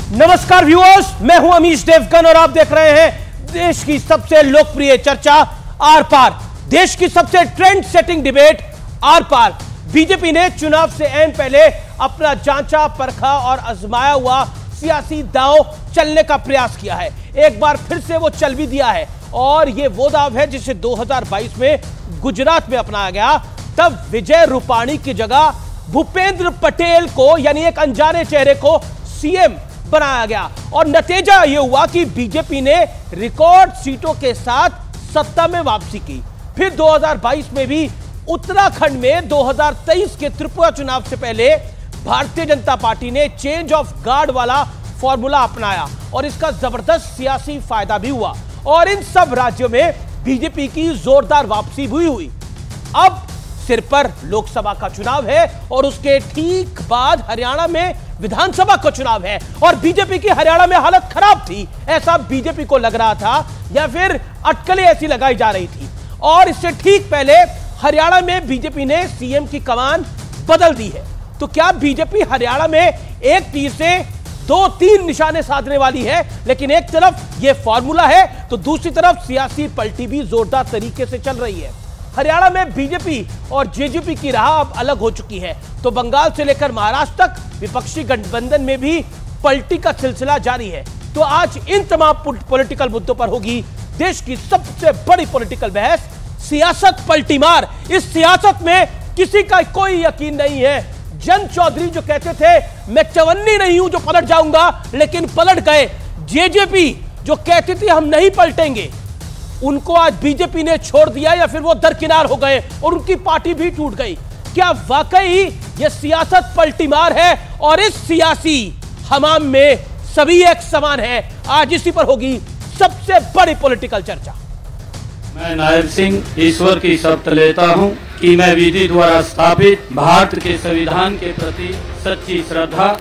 नमस्कार व्यूअर्स, मैं हूं अमीश देवगन और आप देख रहे हैं देश की सबसे लोकप्रिय चर्चा आर पार, देश की सबसे ट्रेंड सेटिंग डिबेट आर पार। बीजेपी ने चुनाव से ऐन पहले अपना जांचा परखा और आजमाया हुआ सियासी दांव चलने का प्रयास किया है। एक बार फिर से वो चल भी दिया है और ये वो दांव है जिसे 2022 में गुजरात में अपनाया गया। तब विजय रूपाणी की जगह भूपेंद्र पटेल को, यानी एक अनजाने चेहरे को सीएम बनाया गया और नतीजा यह हुआ कि बीजेपी ने रिकॉर्ड सीटों के साथ सत्ता में वापसी की। फिर 2022 में भी उत्तराखंड में 2023 के त्रिपुरा चुनाव से पहले भारतीय जनता पार्टी ने चेंज ऑफ गार्ड वाला फॉर्मूला अपनाया और इसका जबरदस्त सियासी फायदा भी हुआ और इन सब राज्यों में बीजेपी की जोरदार वापसी भी हुई। अब सिर पर लोकसभा का चुनाव है और उसके ठीक बाद हरियाणा में विधानसभा का चुनाव है और बीजेपी की हरियाणा में हालत खराब थी, ऐसा बीजेपी को लग रहा था या फिर अटकलें ऐसी लगाई जा रही थी। और इससे ठीक पहले हरियाणा में बीजेपी ने सीएम की कमान बदल दी है। तो क्या बीजेपी हरियाणा में एक तीर से 2-3 निशाने साधने वाली है? लेकिन एक तरफ यह फॉर्मूला है तो दूसरी तरफ सियासी पलटी भी जोरदार तरीके से चल रही है। हरियाणा में बीजेपी और जेजेपी की राह अब अलग हो चुकी है, तो बंगाल से लेकर महाराष्ट्र तक विपक्षी गठबंधन में भी पलटी का सिलसिला जारी है। तो आज इन तमाम पॉलिटिकल मुद्दों पर होगी देश की सबसे बड़ी पॉलिटिकल बहस, सियासत पलटी मार। इस सियासत में किसी का कोई यकीन नहीं है। जन चौधरी जो कहते थे मैं चवन्नी नहीं हूं जो पलट जाऊंगा, लेकिन पलट गए। जेजेपी जो कहती थी हम नहीं पलटेंगे, उनको आज बीजेपी ने छोड़ दिया या फिर वो दरकिनार हो गए और उनकी पार्टी भी टूट गई। क्या वाकई ये सियासत पलटी मार है और इस सियासी हमाम में सभी एक समान है? आज इसी पर होगी सबसे बड़ी पॉलिटिकल चर्चा। मैं नायब सिंह ईश्वर की शपथ लेता हूं कि मैं विधि द्वारा स्थापित भारत के संविधान के प्रति सच्ची श्रद्धा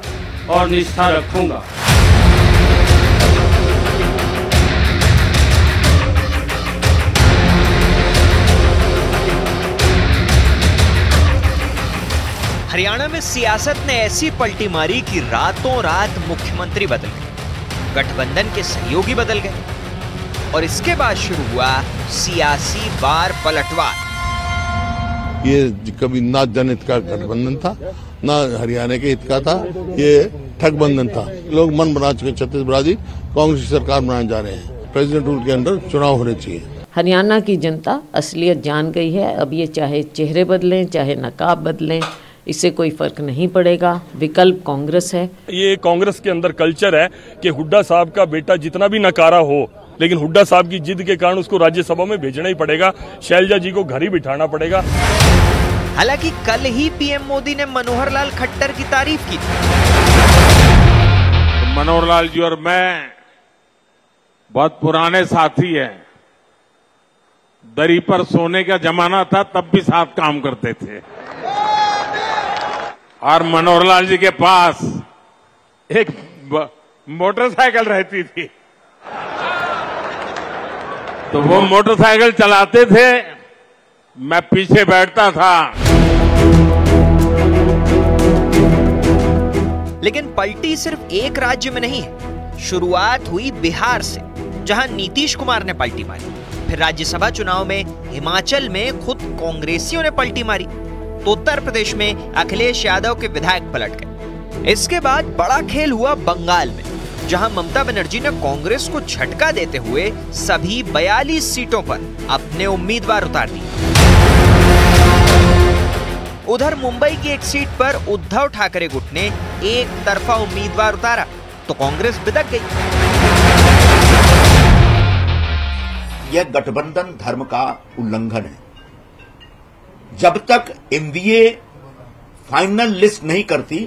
और निष्ठा रखूंगा। हरियाणा में सियासत ने ऐसी पलटी मारी कि रातों रात मुख्यमंत्री बदल गए, गठबंधन के सहयोगी बदल गए और इसके बाद शुरू हुआ सियासी वार पलटवार। ये कभी ना जनहित का गठबंधन था, ना हरियाणा के हित का था, ये ठगबंधन था। लोग मन बना चुके छत्तीसगढ़ जी कांग्रेस की सरकार बनाने जा रहे हैं। प्रेसिडेंट रूल के अंडर चुनाव होने चाहिए। हरियाणा की जनता असलियत जान गई है। अब ये चाहे चेहरे बदलें, चाहे नकाब बदलें, इससे कोई फर्क नहीं पड़ेगा। विकल्प कांग्रेस है। ये कांग्रेस के अंदर कल्चर है कि हुड्डा साहब का बेटा जितना भी नकारा हो, लेकिन हुड्डा साहब की जिद के कारण उसको राज्यसभा में भेजना ही पड़ेगा। शैलजा जी को घर ही बिठाना पड़ेगा। हालांकि कल ही पीएम मोदी ने मनोहर लाल खट्टर की तारीफ की। मनोहर लाल जी और मैं बहुत पुराने साथी हैं। दरी पर सोने का जमाना था, तब भी साथ काम करते थे। और मनोहर लाल जी के पास एक मोटरसाइकिल रहती थी, तो वो मोटरसाइकिल चलाते थे, मैं पीछे बैठता था। लेकिन पलटी सिर्फ एक राज्य में नहीं है। शुरुआत हुई बिहार से, जहां नीतीश कुमार ने पलटी मारी। फिर राज्यसभा चुनाव में हिमाचल में खुद कांग्रेसियों ने पलटी मारी, तो उत्तर प्रदेश में अखिलेश यादव के विधायक पलट गए। इसके बाद बड़ा खेल हुआ बंगाल में, जहां ममता बनर्जी ने कांग्रेस को झटका देते हुए सभी 42 सीटों पर अपने उम्मीदवार उतार दिए। उधर मुंबई की एक सीट पर उद्धव ठाकरे गुट ने एक तरफा उम्मीदवार उतारा तो कांग्रेस बिदक गई। यह गठबंधन धर्म का उल्लंघन है। जब तक एनडीए फाइनल लिस्ट नहीं करती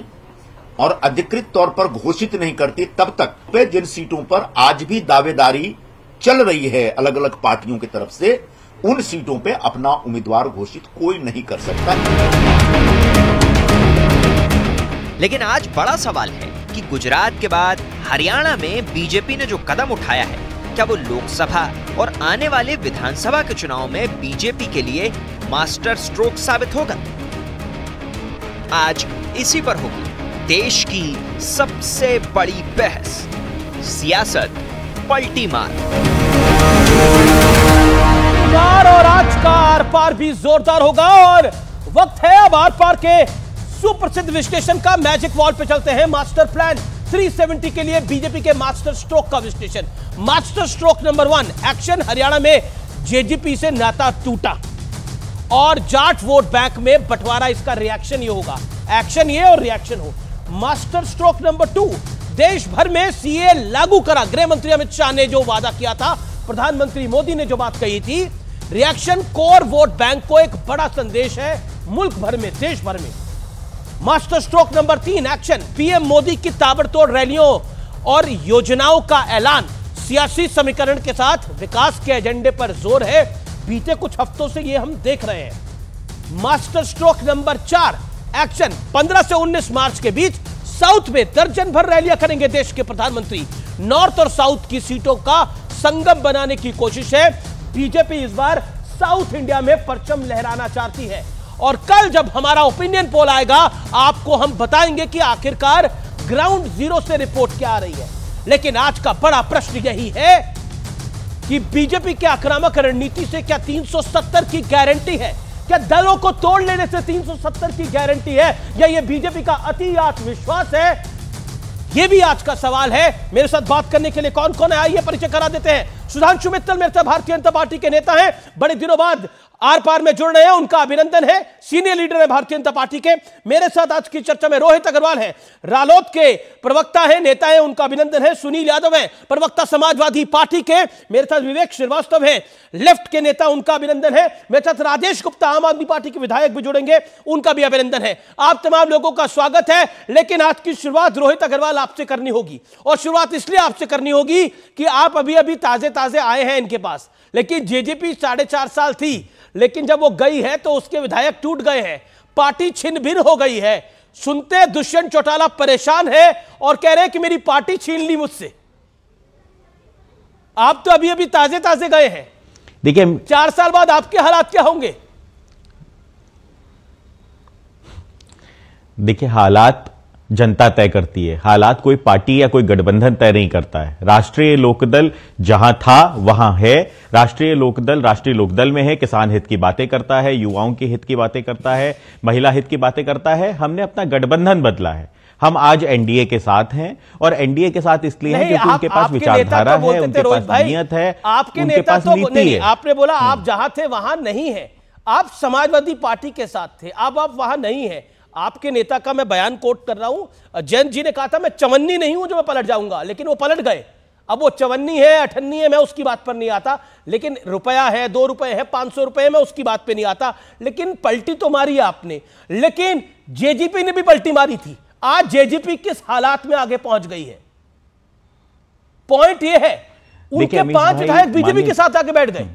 और अधिकृत तौर पर घोषित नहीं करती, तब तक पे जिन सीटों पर आज भी दावेदारी चल रही है अलग अलग पार्टियों की तरफ से, उन सीटों पे अपना उम्मीदवार घोषित कोई नहीं कर सकता। लेकिन आज बड़ा सवाल है कि गुजरात के बाद हरियाणा में बीजेपी ने जो कदम उठाया है, क्या वो लोकसभा और आने वाले विधानसभा के चुनाव में बीजेपी के लिए मास्टर स्ट्रोक साबित होगा? आज इसी पर होगी देश की सबसे बड़ी बहस, सियासत पलटी मार। और आज का आर पार भी जोरदार होगा और वक्त है अब आर पार के सुप्रसिद्ध विश्लेषण का। मैजिक वॉल पे चलते हैं। मास्टर प्लान 370 के लिए बीजेपी के मास्टर स्ट्रोक का विश्लेषण। Master stroke number 1, action. Haryana में जेजेपी से नाता टूटा और जाट वोट बैंक में बंटवारा, इसका रिएक्शन ये होगा। एक्शन ये और रिएक्शन हो। मास्टर स्ट्रोक नंबर 2, देश भर में सीए लागू करा। गृह मंत्री अमित शाह ने जो वादा किया था, प्रधानमंत्री मोदी ने जो बात कही थी। रिएक्शन, कोर वोट बैंक को एक बड़ा संदेश है मुल्क भर में, देश भर में। Master stroke number 3, action. PM Modi की ताबड़तोड़ रैलियों और योजनाओं का ऐलान, सियासी समीकरण के साथ विकास के एजेंडे पर जोर है। बीते कुछ हफ्तों से ये हम देख रहे हैं। Master stroke number 4, action. 15 से 19 मार्च के बीच साउथ में दर्जन भर रैलियां करेंगे देश के प्रधानमंत्री। नॉर्थ और साउथ की सीटों का संगम बनाने की कोशिश है। बीजेपी इस बार साउथ इंडिया में परचम लहराना चाहती है और कल जब हमारा ओपिनियन पोल आएगा आपको हम बताएंगे कि आखिरकार ग्राउंड जीरो से रिपोर्ट क्या आ रही है। लेकिन आज का बड़ा प्रश्न यही है कि बीजेपी के आक्रामक रणनीति से क्या 370 की गारंटी है? क्या दलों को तोड़ लेने से 370 की गारंटी है या यह बीजेपी का अति आत्मविश्वास है? यह भी आज का सवाल है। मेरे साथ बात करने के लिए कौन कौन है, आइए परिचय करा देते हैं। सुधांशु मित्तल मेरे साथ भारतीय जनता पार्टी के नेता हैं, बड़े दिनों बाद आर पार में जुड़ रहे हैं, उनका अभिनंदन है। सीनियर लीडर है भारतीय जनता पार्टी के। मेरे साथ आज की चर्चा में रोहित अग्रवाल है, रालोद के प्रवक्ता है, नेता है, उनका अभिनंदन है। सुनील यादव है, प्रवक्ता समाजवादी पार्टी के। मेरे साथ विवेक श्रीवास्तव है, लेफ्ट के नेता, उनका अभिनंदन है। मेरे साथ राजेश गुप्ता, आम आदमी पार्टी के विधायक भी जुड़ेंगे, उनका भी अभिनंदन है। आप तमाम लोगों का स्वागत है। लेकिन आज की शुरुआत रोहित अग्रवाल आपसे करनी होगी और शुरुआत इसलिए आपसे करनी होगी कि आप अभी अभी ताजे ताजे आए हैं इनके पास। लेकिन जेजेपी 4.5 साल थी, लेकिन जब वो गई है तो उसके विधायक टूट गए हैं, पार्टी छिन्न भिन्न हो गई है। सुनते दुष्यंत चौटाला परेशान है और कह रहे हैं कि मेरी पार्टी छीन ली मुझसे। आप तो अभी अभी ताजे ताजे गए हैं, देखिए 4 साल बाद आपके हालात क्या होंगे? देखिए, हालात जनता तय करती है, हालात कोई पार्टी या कोई गठबंधन तय नहीं करता है। राष्ट्रीय लोकदल जहां था वहां है। राष्ट्रीय लोकदल में है, किसान हित की बातें करता है, युवाओं के हित की बातें करता है, महिला हित की बातें करता है। हमने अपना गठबंधन बदला है, हम आज एनडीए के साथ हैं और एनडीए के साथ इसलिए हैं क्योंकि उनके पास विचारधारा है, उनके पास नीयत है, उनके पास नीति है। आपने बोला आप जहां थे वहां नहीं है, आप समाजवादी पार्टी के साथ थे, अब आप वहां नहीं है। आपके नेता का मैं बयान कोट कर रहा हूं, जयंत जी ने कहा था मैं चवन्नी नहीं हूं जो मैं पलट जाऊंगा, लेकिन वो पलट गए। अब वो चवन्नी है, अठन्नी है, मैं उसकी बात पर नहीं आता। लेकिन रुपया है, 2 रुपए है, 500 रुपए, मैं उसकी बात पे नहीं आता। लेकिन पलटी तो मारी आपने। लेकिन जेजेपी ने भी पलटी मारी थी। आज जेजेपी किस हालात में आगे पहुंच गई है? पॉइंट ये है, उनके 5 विधायक बीजेपी के साथ आके बैठ गए।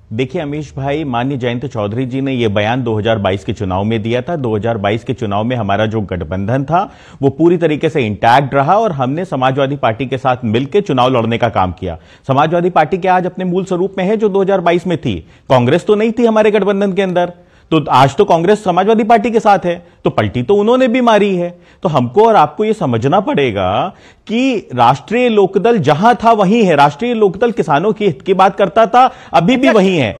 देखिए अमीश भाई, माननीय जयंत चौधरी जी ने यह बयान 2022 के चुनाव में दिया था। 2022 के चुनाव में हमारा जो गठबंधन था वो पूरी तरीके से इंटैक्ट रहा और हमने समाजवादी पार्टी के साथ मिलकर चुनाव लड़ने का काम किया। समाजवादी पार्टी के आज अपने मूल स्वरूप में है जो 2022 में थी। कांग्रेस तो नहीं थी हमारे गठबंधन के अंदर, तो आज तो कांग्रेस समाजवादी पार्टी के साथ है, तो पलटी तो उन्होंने भी मारी है। तो हमको और आपको यह समझना पड़ेगा कि राष्ट्रीय लोकदल जहां था वहीं है। राष्ट्रीय लोकदल किसानों के हित की बात करता था, अभी भी वहीं है।